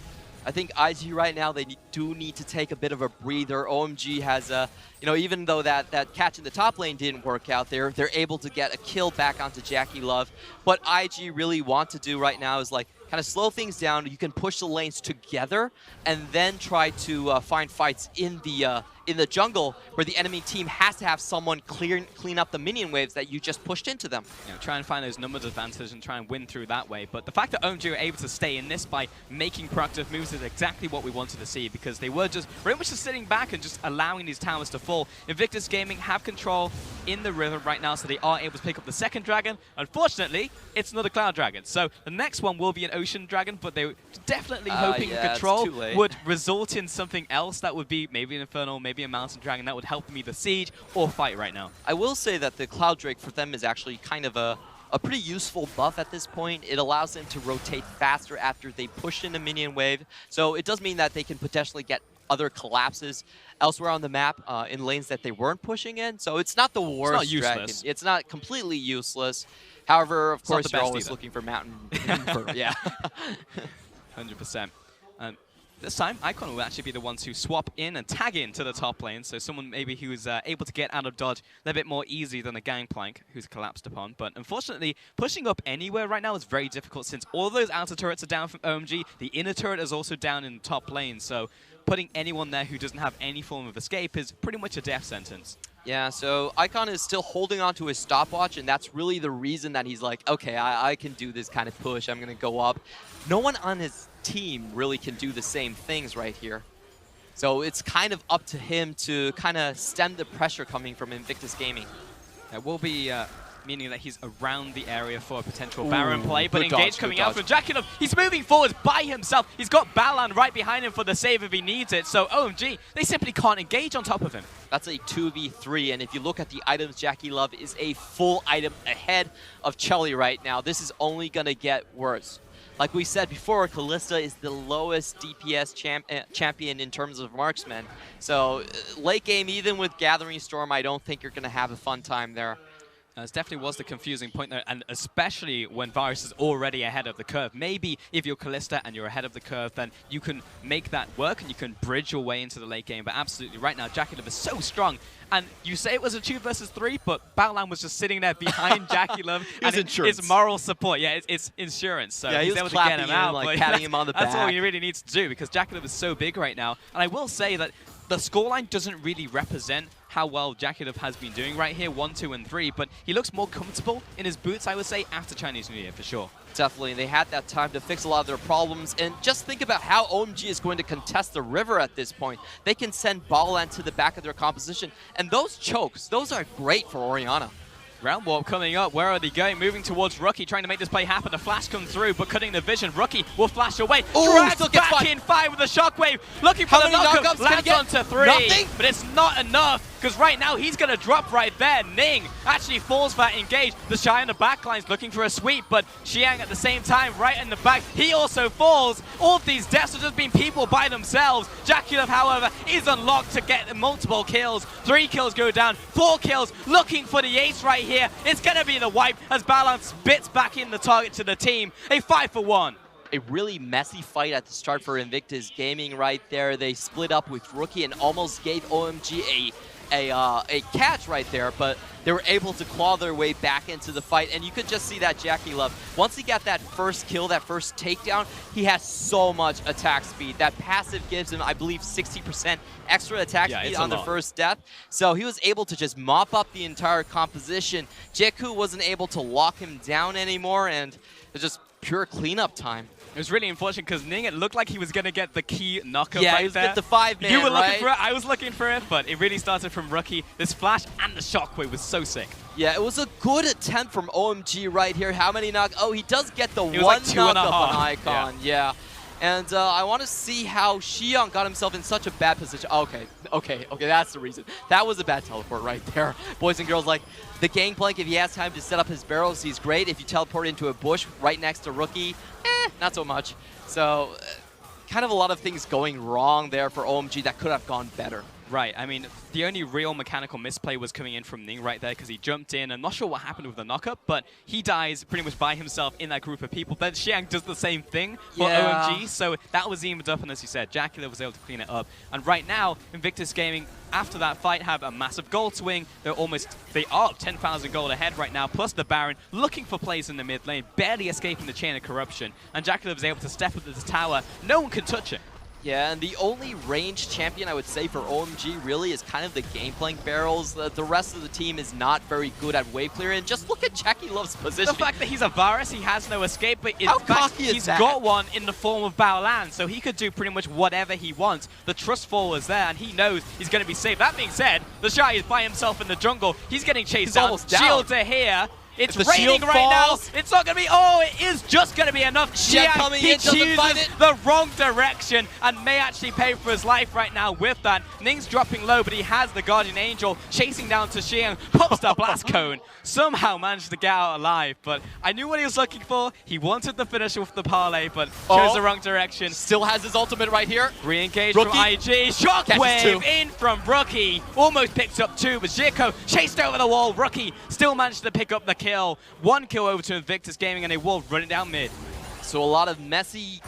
E: I think IG right now, they do need to take a bit of a breather. OMG has a, you know, even though that catch in the top lane didn't work out, they're able to get a kill back onto JackeyLove. What IG really want to do right now is like kind of slow things down. You can push the lanes together and then try to find fights in the jungle where the enemy team has to have someone clean up the minion waves that you just pushed into them.
D: You know, try and find those numbers advantage and try and win through that way. But the fact that OMG were able to stay in this by making proactive moves is exactly what we wanted to see, because they were just very much just sitting back and just allowing these towers to fall. Invictus Gaming have control in the river right now, so they are able to pick up the second dragon. Unfortunately, it's another cloud dragon. So the next one will be an ocean dragon, but they were definitely hoping control would result in something else that would be maybe an infernal, maybe a mountain dragon that would help them either siege or fight right now.
E: I will say that the Cloud Drake for them is actually kind of a pretty useful buff at this point. It allows them to rotate faster after they push in a minion wave. So it does mean that they can potentially get other collapses elsewhere on the map in lanes that they weren't pushing in. So it's not the worst dragon. It's not completely useless. However, of course, you're always looking for mountain. Yeah.
D: 100%. This time, Icon will actually be the ones who swap in and tag in to the top lane, so someone maybe who's able to get out of dodge a little bit more easy than a Gangplank who's collapsed upon. But unfortunately, pushing up anywhere right now is very difficult since all those outer turrets are down from OMG. The inner turret is also down in the top lane, so putting anyone there who doesn't have any form of escape is pretty much a death sentence.
E: Yeah, so Icon is still holding on to his stopwatch, and that's really the reason that he's like, okay, I can do this kind of push. I'm going to go up. No one on his team really can do the same things right here. So it's kind of up to him to kind of stem the pressure coming from Invictus Gaming.
D: That will be meaning that he's around the area for a potential Baron play, but Engage coming out from JackeyLove. He's moving forward by himself. He's got Baolan right behind him for the save if he needs it. So OMG, they simply can't engage on top of him.
E: That's a 2v3, and if you look at the items, JackeyLove is a full item ahead of Chelly right now. This is only going to get worse. Like we said before, Kalista is the lowest DPS champion in terms of marksmen. So late game, even with Gathering Storm, I don't think you're going to have a fun time there.
D: This definitely was the confusing point there, and especially when Varus is already ahead of the curve. Maybe if you're Kalista and you're ahead of the curve, then you can make that work and you can bridge your way into the late game. But absolutely, right now, JackeyLove is so strong. And you say it was a 2 versus 3, but Baolan was just sitting there behind JackeyLove. It's moral support. Yeah, it's insurance. So
E: yeah,
D: he's able to get him out.
E: Like patting him on the back.
D: That's all he really needs to do, because JackeyLove is so big right now. And I will say that the scoreline doesn't really represent how well JackeyLove has been doing right here, 1, 2, and 3, but he looks more comfortable in his boots, I would say, after Chinese New Year, for sure.
E: Definitely, they had that time to fix a lot of their problems, and just think about how OMG is going to contest the river at this point. They can send Baolan to the back of their composition, and those chokes, those are great for Orianna.
D: Round warp coming up. Where are they going? Moving towards Rookie, trying to make this play happen. The flash comes through, but cutting the vision. Rookie will flash away. Drags back in 5 with a shockwave. Looking for the knockup. Lands onto 3. Nothing? But it's not enough, because right now he's going to drop right there. Ning actually falls for that engage. TheShy on the backline's looking for a sweep, but Xiyang at the same time right in the back. He also falls. All of these deaths have just been people by themselves. JackeyLove, however, is unlocked to get multiple kills. 3 kills go down. 4 kills. Looking for the ace right here. It's going to be the wipe as Baolan spits back in the target to the team. A 5-for-1.
E: A really messy fight at the start for Invictus Gaming right there. They split up with Rookie and almost gave OMG a catch right there, but they were able to claw their way back into the fight, and you could just see that JackeyLove, once he got that first kill, that first takedown, he has so much attack speed. That passive gives him, I believe, 60% extra attack speed on the first death, so he was able to just mop up the entire composition. Jiekou wasn't able to lock him down anymore, and it's just pure cleanup time.
D: It was really unfortunate because Ning, it looked like he was going to get the key knockup
E: right there. Yeah,
D: he
E: was get the 5-man,
D: You were looking for it, I was looking for it, but it really started from Rookie. This flash and the shockwave was so sick.
E: Yeah, it was a good attempt from OMG right here. How many knock? Oh, he does get the one
D: like
E: knockup on Icon. Yeah. And I want to see how Xiyang got himself in such a bad position. Okay, that's the reason. That was a bad teleport right there. Boys and girls, like, the Gangplank, if he has time to set up his barrels, he's great. If you teleport into a bush right next to Rookie, not so much. So, kind of a lot of things going wrong there for OMG that could have gone better.
D: Right, I mean, the only real mechanical misplay was coming in from Ning right there because he jumped in. I'm not sure what happened with the knockup, but he dies pretty much by himself in that group of people. Then Xiyang does the same thing for OMG, so that was evened up, and as you said, JackeyLove was able to clean it up. And right now, Invictus Gaming, after that fight, have a massive gold swing. They are 10,000 gold ahead right now, plus the Baron, looking for plays in the mid lane, barely escaping the chain of corruption. And JackeyLove is able to step up to the tower. No one can touch it.
E: Yeah, and the only ranged champion I would say for OMG really is kind of the Gangplank barrels. The rest of the team is not very good at wave clear, and just look at JackeyLove's position.
D: The fact that he's a Varus, he has no escape, but in
E: How
D: fact,
E: cocky is
D: he's
E: that?
D: got one in the form of Baolan, so he could do pretty much whatever he wants. The trust fall is there, and he knows he's going to be safe. That being said, TheShy is by himself in the jungle. He's getting chased down.
E: Almost down.
D: Shields are here. It's
E: If the
D: raining
E: shield
D: right
E: falls.
D: now. It's not going to be. Oh, it is just going to be enough.
E: Xiyang coming
D: he
E: in, doesn't find
D: chooses
E: it.
D: the wrong direction and may actually pay for his life right now with that. Ning's dropping low, but he has the Guardian Angel chasing down to Xiyang. Pops the blast cone. Somehow managed to get out alive, but I knew what he was looking for. He wanted the finish with the parlay, but chose the wrong direction.
E: Still has his ultimate right here.
D: Re-engage
E: Rookie.
D: from IG.
E: Catches
D: Shockwave
E: two.
D: in from Rookie. Almost picks up two, but Jiekou chased over the wall. Rookie still managed to pick up the kill. One kill over to Invictus Gaming, and they will run it down mid.
E: So a lot of messy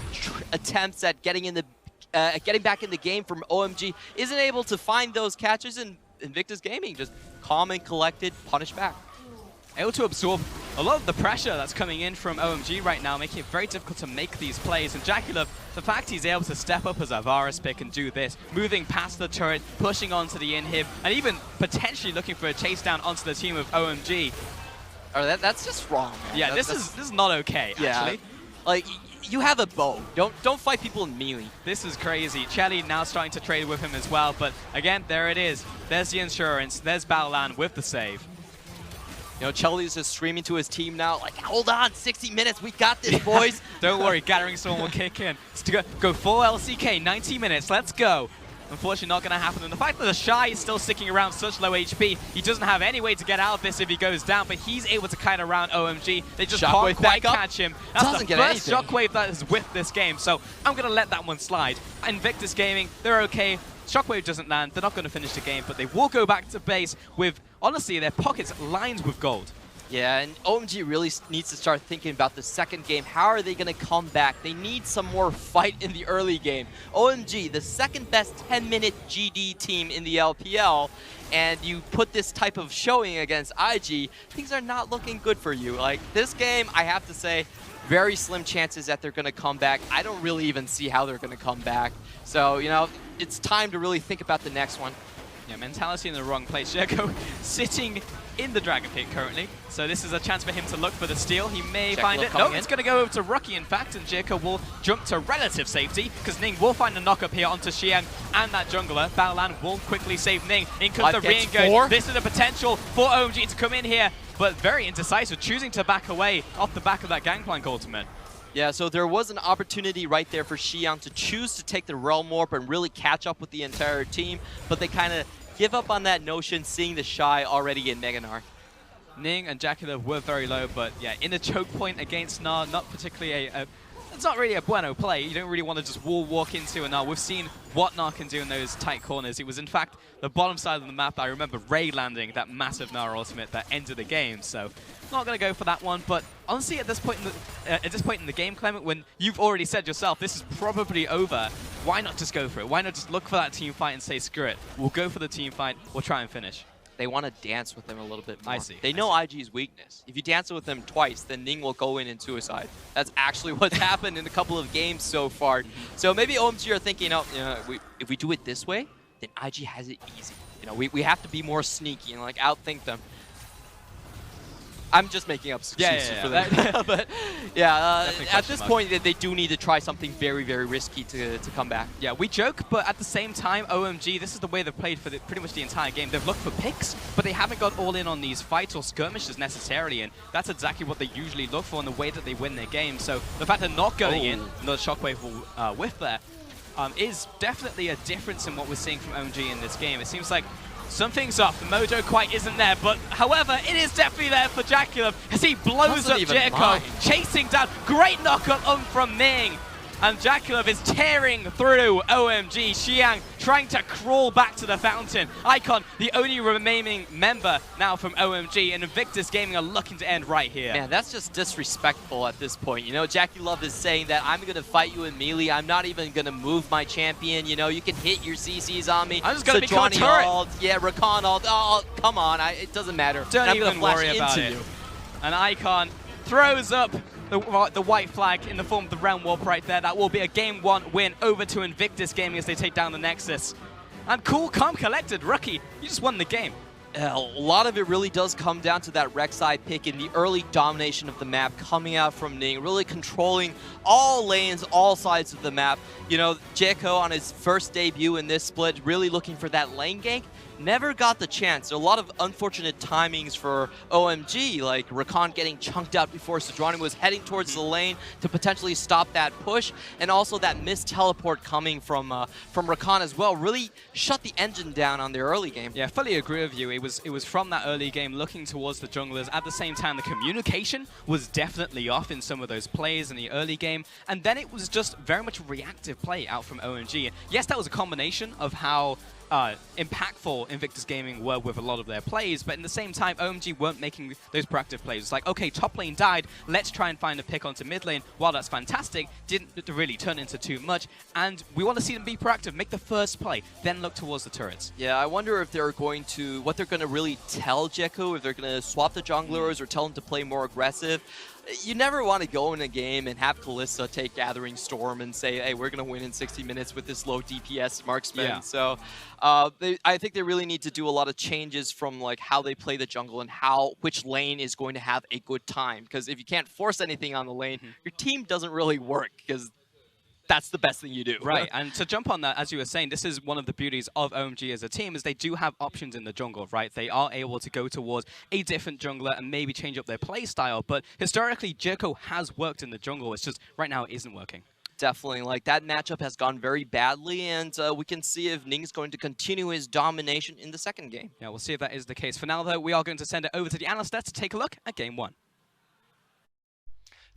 E: attempts at getting back in the game from OMG. Isn't able to find those catches, and Invictus Gaming just calm and collected, punish back.
D: Able to absorb a lot of the pressure that's coming in from OMG right now, making it very difficult to make these plays. And JackeyLove, the fact he's able to step up as a Varus pick and do this, moving past the turret, pushing onto the inhib, and even potentially looking for a chase down onto the team of OMG.
E: Oh, that's just wrong, man.
D: Yeah, this is not okay, actually.
E: Like, you have a bow. Don't fight people in melee.
D: This is crazy. Chelly now starting to trade with him as well, but again, there it is. There's the insurance. There's Baolan with the save.
E: You know, Chelly's just screaming to his team now, like, hold on, 60 minutes, we got this, boys.
D: Don't worry, Gathering Storm will kick in. It's to go full LCK, 90 minutes, let's go. Unfortunately, not going to happen. And the fact that TheShy is still sticking around such low HP, he doesn't have any way to get out of this if he goes down, but he's able to kite around OMG. They just
E: Shockwave
D: can't quite
E: back up.
D: catch him. That's
E: Doesn't
D: the
E: get
D: first
E: anything.
D: Shockwave that is with this game, so I'm going to let that one slide. Invictus Gaming, they're okay. Shockwave doesn't land. They're not going to finish the game, but they will go back to base with, honestly, their pockets lined with gold.
E: Yeah, and OMG really needs to start thinking about the second game. How are they going to come back? They need some more fight in the early game. OMG, the second best 10-minute GD team in the LPL, and you put this type of showing against IG, things are not looking good for you. Like, this game, I have to say, very slim chances that they're going to come back. I don't really even see how they're going to come back. So, you know, it's time to really think about the next one.
D: Yeah, mentality in the wrong place. Jiekou sitting in the Dragon Pit currently, so this is a chance for him to look for the steal. He may find it. No, it's going to go over to Rookie, in fact, and Jiekou will jump to relative safety, because Ning will find a knock-up here onto Xiyang and that jungler. Baolan will quickly save Ning. In comes the re-engage. This is a potential for OMG to come in here, but very indecisive, choosing to back away off the back of that Gangplank ultimate.
E: Yeah, so there was an opportunity right there for Xiyang to choose to take the Realm Warp and really catch up with the entire team, but they kind of give up on that notion, seeing TheShy already in Mega Gnar.
D: Ning and JackeyLove were very low, but yeah, in a choke point against Gnar, not particularly it's not really a bueno play. You don't really want to just walk into a Gnar. We've seen what Gnar can do in those tight corners. It was, in fact, the bottom side of the map. I remember Ray landing that massive Gnar ultimate that ended the game. So, not going to go for that one. But honestly, at this point in the game, Clement, when you've already said yourself, this is probably over, why not just go for it? Why not just look for that team fight and say, screw it. We'll go for the team fight. We'll try and finish.
E: They want to dance with them a little bit more.
D: I see.
E: They know IG's weakness. If you dance with them twice, then Ning will go in and suicide. That's actually what's happened in a couple of games so far. So maybe OMG are thinking, if we do it this way, then IG has it easy. You know, we have to be more sneaky and like outthink them. I'm just making up excuses for them. But yeah, at this point, they do need to try something very, very risky to come back.
D: Yeah, we joke, but at the same time, OMG, this is the way they've played for pretty much the entire game. They've looked for picks, but they haven't got all in on these fights or skirmishes necessarily, and that's exactly what they usually look for in the way that they win their games. So the fact they're not going in, another Shockwave will whiff there, is definitely a difference in what we're seeing from OMG in this game. It seems like something's up. The mojo quite isn't there, but however, it is definitely there for JackeyLove as he blows up Jiekou, chasing down. Great knock-up from Ning. And JackeyLove is tearing through OMG. Xiyang trying to crawl back to the fountain. Icon, the only remaining member now from OMG, and Invictus Gaming are looking to end right here.
E: Man, that's just disrespectful at this point. You know, JackeyLove is saying that I'm going to fight you in melee. I'm not even going to move my champion. You know, you can hit your CCs on me.
D: I'm just going to become a
E: Sejuani
D: turret.
E: ult. Yeah, Rakan ult. Oh, come on. It doesn't matter.
D: Don't even worry about it.
E: You.
D: And Icon throws up the white flag in the form of the Realm Warp right there. That will be a Game 1 win over to Invictus Gaming as they take down the Nexus. And cool, calm, collected. Rookie, you just won the game.
E: A lot of it really does come down to that Rek'Sai pick in the early domination of the map coming out from Ning, really controlling all lanes, all sides of the map. You know, Jiekou on his first debut in this split, really looking for that lane gank. Never got the chance. A lot of unfortunate timings for OMG, like Rakan getting chunked out before Sejuani was heading towards the lane to potentially stop that push, and also that missed teleport coming from Rakan as well really shut the engine down on their early game.
D: Yeah, fully agree with you. It was from that early game looking towards the junglers. At the same time, the communication was definitely off in some of those plays in the early game, and then it was just very much reactive play out from OMG. Yes, that was a combination of how impactful Invictus Gaming were with a lot of their plays, but in the same time, OMG weren't making those proactive plays. It's like, okay, top lane died, let's try and find a pick onto mid lane. While that's fantastic, didn't really turn into too much, and we want to see them be proactive, make the first play, then look towards the turrets.
E: Yeah, I wonder if they're going to, what they're going to really tell Jiekou, if they're going to swap the junglers or tell him to play more aggressive. You never want to go in a game and have Kalista take Gathering Storm and say, hey, we're going to win in 60 minutes with this low DPS marksman.
D: Yeah.
E: So I think they really need to do a lot of changes from like how they play the jungle and which lane is going to have a good time. Because if you can't force anything on the lane, your team doesn't really work because that's the best thing you do.
D: Right, and to jump on that, as you were saying, this is one of the beauties of OMG as a team, is they do have options in the jungle, right? They are able to go towards a different jungler and maybe change up their play style, but historically, Jiekou has worked in the jungle. It's just, right now, it isn't working.
E: Definitely, like that matchup has gone very badly, and we can see if Ning's going to continue his domination in the second game.
D: Yeah, we'll see if that is the case. For now, though, we are going to send it over to the analyst there to take a look at Game 1.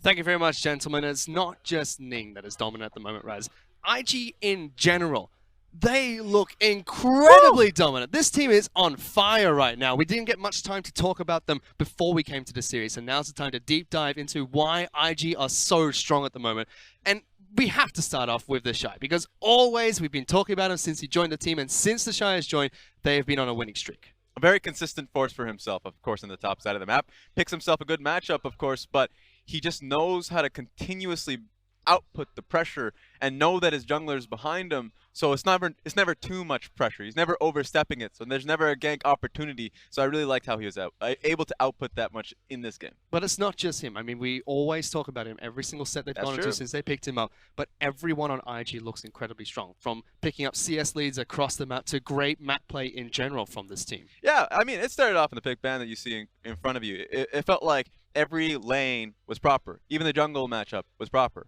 B: Thank you very much, gentlemen. It's not just Ning that is dominant at the moment, Ryze. IG in general, they look incredibly dominant. This team is on fire right now. We didn't get much time to talk about them before we came to the series, and now's the time to deep dive into why IG are so strong at the moment. And we have to start off with TheShy, because always we've been talking about him since he joined the team, and since TheShy has joined, they have been on a winning streak.
C: A very consistent force for himself, of course, on the top side of the map. Picks himself a good matchup, of course, but he just knows how to continuously output the pressure and know that his jungler's behind him, so it's never too much pressure. He's never overstepping it, so there's never a gank opportunity. So I really liked how he was able to output that much in this game.
B: But it's not just him. I mean, we always talk about him every single set they've gone into since they picked him up. But everyone on IG looks incredibly strong, from picking up CS leads across the map to great map play in general from this team.
C: Yeah, I mean, it started off in the pick ban that you see in front of you. It felt like every lane was proper. Even the jungle matchup was proper.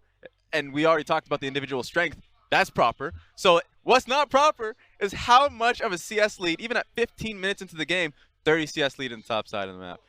C: And we already talked about the individual strength. That's proper. So what's not proper is how much of a CS lead, even at 15 minutes into the game, 30 CS lead in the top side of the map,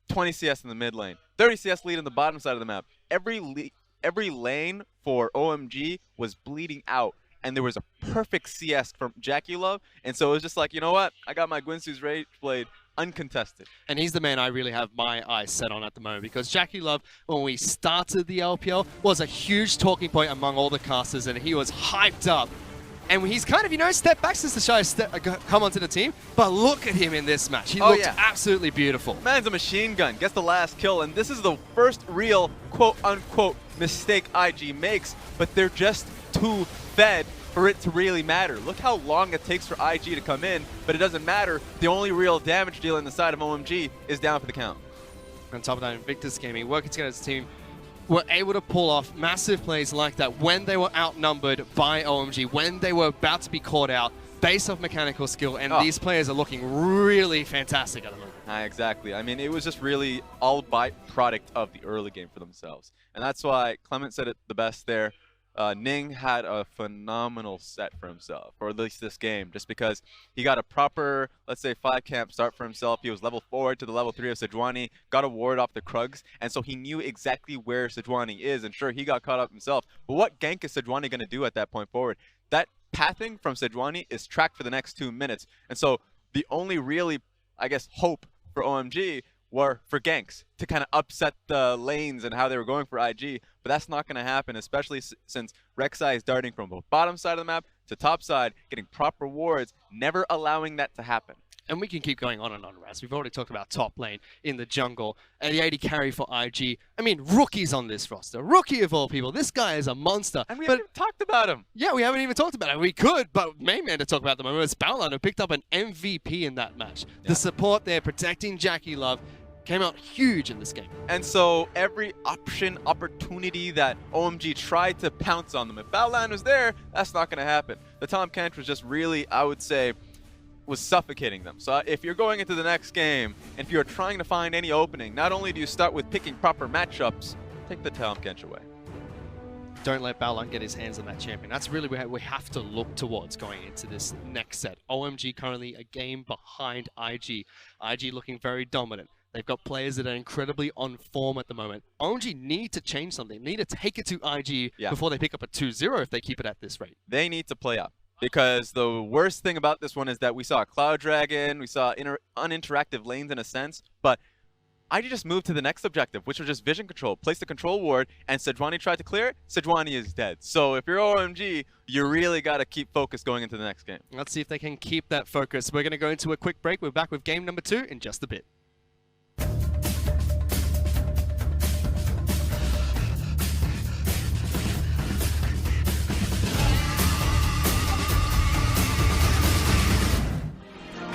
C: 20 CS in the mid lane, 30 CS lead in the bottom side of the map. Every lane for OMG was bleeding out, and there was a perfect CS from JackeyLove, and so it was just like, you know what? I got my Gwynsu's Rage Blade uncontested.
B: And he's the man I really have my eyes set on at the moment, because JackeyLove, when we started the LPL, was a huge talking point among all the casters, and he was hyped up. And he's kind of, you know, stepped back since TheShy come onto the team, but look at him in this match. He looked absolutely beautiful.
C: Man's a machine gun, gets the last kill, and this is the first real quote-unquote mistake IG makes, but they're just too fed for it to really matter. Look how long it takes for IG to come in, but it doesn't matter. The only real damage dealer in the side of OMG is down for the count.
B: On top of that, Invictus Gaming, working together as a team, were able to pull off massive plays like that when they were outnumbered by OMG, when they were about to be caught out based off mechanical skill, and these players are looking really fantastic at the moment.
C: Exactly. I mean, it was just really all byproduct of the early game for themselves. And that's why Clement said it the best there. Ning had a phenomenal set for himself, or at least this game, just because he got a proper, let's say, 5-camp start for himself. He was level 4 to the level 3 of Sejuani, got a ward off the Krugs, and so he knew exactly where Sejuani is, and sure, he got caught up himself. But what gank is Sejuani going to do at that point forward? That pathing from Sejuani is tracked for the next 2 minutes, and so the only really, I guess, hope for OMG were for ganks to kind of upset the lanes and how they were going for IG, but that's not going to happen, especially since Rek'Sai is darting from both bottom side of the map to top side, getting proper wards, never allowing that to happen.
B: And we can keep going on and on, Raz. We've already talked about top lane in the jungle and the AD carry for IG. I mean, Rookie's on this roster. Rookie of all people. This guy is a monster.
C: And we haven't even talked about him.
B: Yeah, we haven't even talked about it. We could, but main man to talk about the moment is Baolan, who picked up an MVP in that match. Yeah. The support there, protecting JackeyLove, came out huge in this game.
C: And so every opportunity that OMG tried to pounce on them, if Baolan was there, that's not going to happen. The Tahm Kench was just really, I would say, was suffocating them. So if you're going into the next game, and if you're trying to find any opening, not only do you start with picking proper matchups, take the Tahm Kench away.
B: Don't let Baolan get his hands on that champion. That's really where we have to look towards going into this next set. OMG currently a game behind IG. IG looking very dominant. They've got players that are incredibly on form at the moment. OMG need to change something. Need to take it to IG before they pick up a 2-0 if they keep it at this rate.
C: They need to play up. Because the worst thing about this one is that we saw a Cloud Dragon, we saw uninteractive lanes in a sense, but IG just moved to the next objective, which was just vision control. Place the control ward, and Sejuani tried to clear it. Sejuani is dead. So if you're OMG, you really got to keep focused going into the next game.
B: Let's see if they can keep that focus. We're going to go into a quick break. We're back with game number 2 in just a bit.